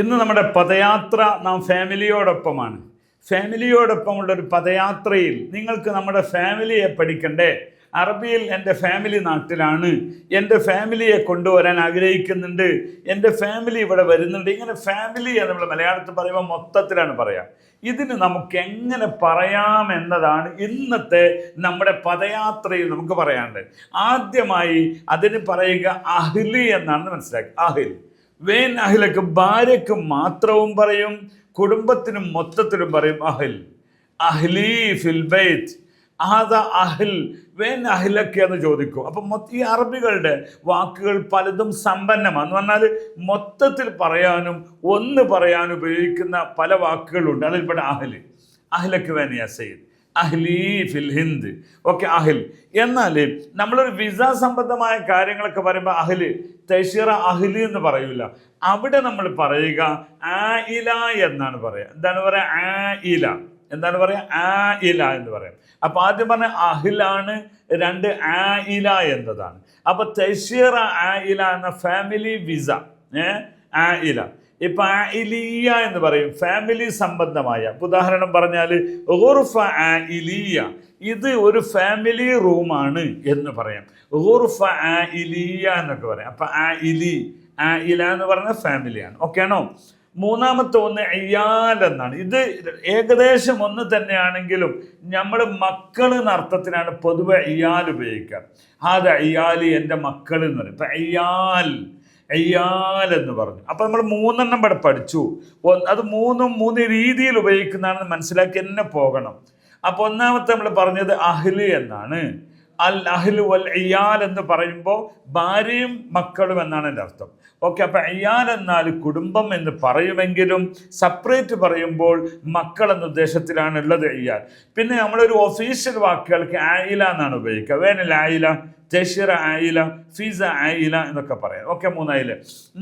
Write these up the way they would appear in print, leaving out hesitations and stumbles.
ഇന്ന് നമ്മുടെ പദയാത്ര നാം ഫാമിലിയോടൊപ്പമാണ്. ഫാമിലിയോടൊപ്പമുള്ളൊരു പദയാത്രയിൽ നിങ്ങൾക്ക് നമ്മുടെ ഫാമിലിയെ പഠിക്കണ്ടേ? അറബിയിൽ എൻ്റെ ഫാമിലി നാട്ടിലാണ്, എൻ്റെ ഫാമിലിയെ കൊണ്ടുവരാൻ ആഗ്രഹിക്കുന്നുണ്ട്, എൻ്റെ ഫാമിലി ഇവിടെ വരുന്നുണ്ട്. ഇങ്ങനെ ഫാമിലി നമ്മൾ മലയാളത്തിൽ പറയുമ്പോൾ മൊത്തത്തിലാണ് പറയാം. ഇതിന് നമുക്ക് എങ്ങനെ പറയാം എന്നതാണ് ഇന്നത്തെ നമ്മുടെ പദയാത്രയിൽ നമുക്ക് പറയാനുള്ളത്. ആദ്യമായി അതിന് പറയുക അഹ്ലി എന്നാണെന്ന് മനസ്സിലാക്കി. അഹിൽ വേൻ അഹിലക്ക് ഭാര്യക്ക് മാത്രവും പറയും, കുടുംബത്തിനും മൊത്തത്തിലും പറയും അഹിൽ. അഹ്ലി ഫിൽ ബൈത്ത് ആദ അഹിൽ വേൻ അഹിലക്ക് എന്ന് ചോദിക്കും. അപ്പം ഈ അറബികളുടെ വാക്കുകൾ പലതും സമ്പന്നമാണ്. എന്ന് പറഞ്ഞാൽ മൊത്തത്തിൽ പറയാനും ഒന്ന് പറയാനും ഉപയോഗിക്കുന്ന പല വാക്കുകളുണ്ട്. അതിൽപ്പെട്ട അഹിൽ, അഹിലക്ക് വേൻ യാ സയ്യിദ്, അഹ്ലി ഫിൽ ഹിന്ദ്, ഓക്കെ അഹിൽ. എന്നാൽ നമ്മളൊരു വിസ സംബന്ധമായ കാര്യങ്ങളൊക്കെ പറയുമ്പോൾ അഹില് തൈഷീറ അഹ്ലി എന്ന് പറയൂല. അവിടെ നമ്മൾ പറയുക ആയില എന്നാണ് പറയുക. എന്താണ് പറയുക? ആയില. എന്താണ് പറയുക? ആയില എന്ന് പറയാം. അപ്പൊ ആദ്യം പറഞ്ഞ അഹിലാണ്, രണ്ട് ആയില എന്നതാണ്. അപ്പൊ തൈഷീറ ആയില എന്ന ഫാമിലി വിസ, ആയില. ഇപ്പൊ ആയിലിയ എന്ന് പറയും, ഫാമിലി സംബന്ധമായ. ഉദാഹരണം പറഞ്ഞാൽ ഗുർഫ ആയിലിയ, ഇത് ഒരു ഫാമിലി റൂമാണ് എന്ന് പറയാം. ഗുർഫ ആയിലിയ എന്നൊക്കെ പറയാം. അപ്പൊ ആയിലി, ആയില എന്ന് പറഞ്ഞ ഫാമിലിയാണ്. ഓക്കെ ആണോ? മൂന്നാമത്തെ ഒന്ന് അയ്യാൽ എന്നാണ്. ഇത് ഏകദേശം ഒന്ന് തന്നെയാണെങ്കിലും നമ്മൾ മക്കൾ എന്ന അർത്ഥത്തിനാണ് പൊതുവെ അയ്യാൽ ഉപയോഗിക്കുക. അത് അയ്യാലി, എൻ്റെ മക്കൾ എന്ന് പറയും. ഇപ്പൊ അയ്യാൽ, അയ്യാൽ എന്ന് പറഞ്ഞു. അപ്പൊ നമ്മൾ മൂന്നെണ്ണം ഇവിടെ പഠിച്ചു. അത് മൂന്ന് രീതിയിൽ ഉപയോഗിക്കുന്നതാണെന്ന് മനസ്സിലാക്കി തന്നെ പോകണം. അപ്പൊ ഒന്നാമത്തെ നമ്മൾ പറഞ്ഞത് അഹ്ലി എന്നാണ്. അൽ അഹ്ലു വൽ അയ്യാൽ എന്ന് പറയുമ്പോൾ ഭാര്യയും മക്കളും എന്നാണ് എൻ്റെ അർത്ഥം. ഓക്കെ, അപ്പൊ അയ്യാൽ എന്നാൽ കുടുംബം എന്ന് പറയുമെങ്കിലും സെപ്പറേറ്റ് പറയുമ്പോൾ മക്കൾ എന്ന ഉദ്ദേശത്തിലാണ് ഉള്ളത് അയ്യാൽ. പിന്നെ നമ്മളൊരു ഒഫീഷ്യൽ വാക്കുകൾക്ക് ആയില എന്നാണ് ഉപയോഗിക്കുക. വേനൽ ആയില, തൈഷീറ ആയില, ഫീസ ആയില എന്നൊക്കെ പറയാം. ഓക്കെ, മൂന്നായില്.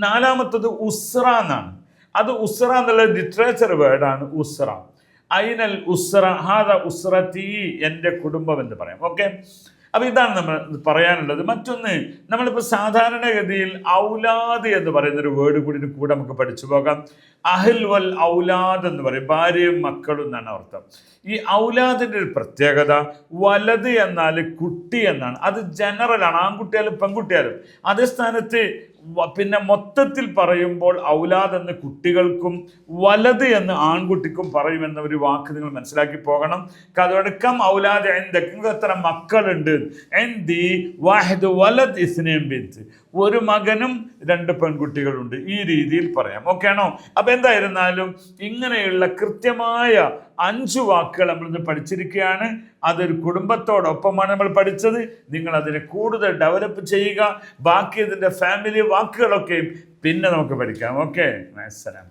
നാലാമത്തത് ഉസ്ര എന്നാണ്. അത് ഉസ്ര എന്നുള്ള ലിറ്ററേച്ചർ വേർഡാണ്. ഉസ്ര, ഐനൽ ഉസ്ര ഹാദ ഉസ്രതി, എൻ്റെ കുടുംബം എന്ന് പറയാം. ഓക്കെ, അപ്പൊ ഇതാണ് നമ്മൾ പറയാനുള്ളത്. മറ്റൊന്ന്, നമ്മളിപ്പോൾ സാധാരണഗതിയിൽ ഔലാദ് എന്ന് പറയുന്നൊരു വേർഡ് കൂടെ നമുക്ക് പഠിച്ചു പോകാം. അഹിൽ വൽ ഔലാദ് എന്ന് പറയും, ഭാര്യയും മക്കളും എന്നാണ് അർത്ഥം. ഈ ഔലാദിൻ്റെ ഒരു പ്രത്യേകത, വലത് എന്നാൽ കുട്ടി എന്നാണ്. അത് ജനറലാണ്, ആൺകുട്ടിയാലും പെൺകുട്ടിയാലും. അതേ സ്ഥാനത്ത് പിന്നെ മൊത്തത്തിൽ പറയുമ്പോൾ ഔലാദ് എന്ന് കുട്ടികൾക്കും വലത് എന്ന് ആൺകുട്ടിക്കും പറയുമെന്ന ഒരു വാക്ക് നിങ്ങൾ മനസ്സിലാക്കി പോകണം. കഥോടക്കം ഔലാദ് എന്തൊക്കെ എത്ര മക്കളുണ്ട്, എന്തി വാഹിദ് വലത് ഇസ്നേം ബിൻത്, ഒരു മകനും രണ്ട് പെൺകുട്ടികളുണ്ട്, ഈ രീതിയിൽ പറയാം. ഓക്കെ ആണോ? അപ്പൊ എന്തായിരുന്നാലും ഇങ്ങനെയുള്ള കൃത്യമായ 5 വാക്കുകൾ നമ്മളിന്ന് പഠിച്ചിരിക്കുകയാണ്. അതൊരു കുടുംബത്തോടൊപ്പമാണ് നമ്മൾ പഠിച്ചത്. നിങ്ങൾ അതിനെ കൂടുതൽ ഡെവലപ്പ് ചെയ്യുക. ബാക്കി ഇതിൻ്റെ ഫാമിലി വാക്കുകളൊക്കെയും പിന്നെ നമുക്ക് പഠിക്കാം. ഓക്കെ, അസ്സലാം.